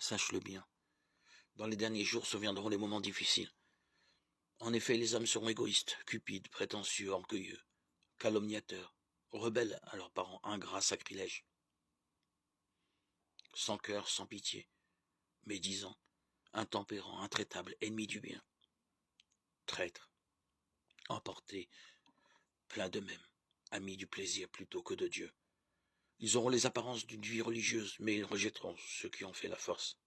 sache-le bien. Dans les derniers jours surviendront les moments difficiles. En effet, les hommes seront égoïstes, cupides, prétentieux, orgueilleux, calomniateurs, rebelles à leurs parents, ingrats, sacrilèges. Sans cœur, sans pitié, médisants, intempérants, intraitables, ennemis du bien, traîtres, emportés, pleins d'eux-mêmes, amis du plaisir plutôt que de Dieu. Ils auront les apparences d'une vie religieuse, mais ils rejetteront ceux qui ont fait la force.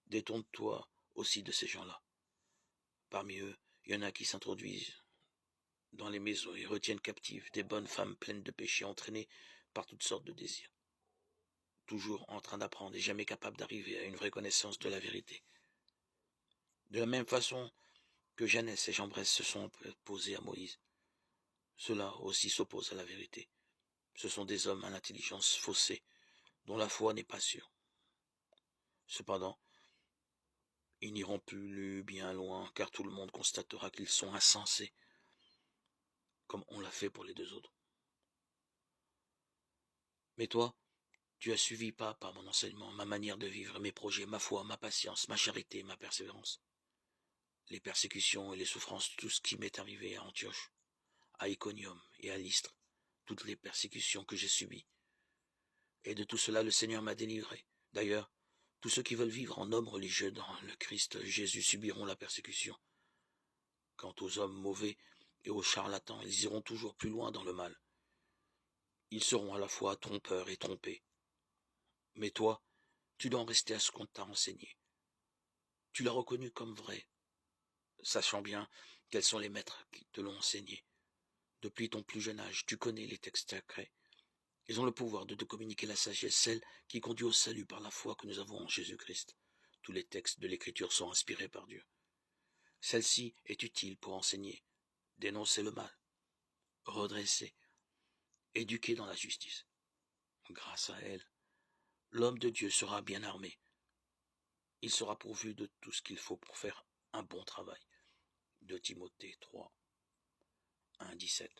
Détourne-toi aussi de ces gens-là. Parmi eux, il y en a qui s'introduisent dans les maisons et retiennent captives des bonnes femmes pleines de péchés, entraînées par toutes sortes de désirs. Toujours en train d'apprendre et jamais capables d'arriver à une vraie connaissance de la vérité. De la même façon que Jeannès et Jambres se sont opposés à Moïse, ceux-là aussi s'opposent à la vérité. Ce sont des hommes à l'intelligence faussée, dont la foi n'est pas sûre. Cependant, ils n'iront plus bien loin, car tout le monde constatera qu'ils sont insensés, comme on l'a fait pour les deux autres. Mais toi, tu as suivi pas à pas mon enseignement, ma manière de vivre, mes projets, ma foi, ma patience, ma charité, ma persévérance. Les persécutions et les souffrances, tout ce qui m'est arrivé à Antioche, à Iconium et à Lystre, toutes les persécutions que j'ai subies. Et de tout cela, le Seigneur m'a délivré. D'ailleurs, tous ceux qui veulent vivre en hommes religieux dans le Christ Jésus subiront la persécution. Quant aux hommes mauvais et aux charlatans, ils iront toujours plus loin dans le mal. Ils seront à la fois trompeurs et trompés. Mais toi, tu dois en rester à ce qu'on t'a enseigné. Tu l'as reconnu comme vrai, sachant bien quels sont les maîtres qui te l'ont enseigné. Depuis ton plus jeune âge, tu connais les textes sacrés. Ils ont le pouvoir de te communiquer la sagesse, celle qui conduit au salut par la foi que nous avons en Jésus-Christ. Tous les textes de l'Écriture sont inspirés par Dieu. Celle-ci est utile pour enseigner, dénoncer le mal, redresser, éduquer dans la justice. Grâce à elle, l'homme de Dieu sera bien armé. Il sera pourvu de tout ce qu'il faut pour faire un bon travail. De Timothée 3, 1, 17.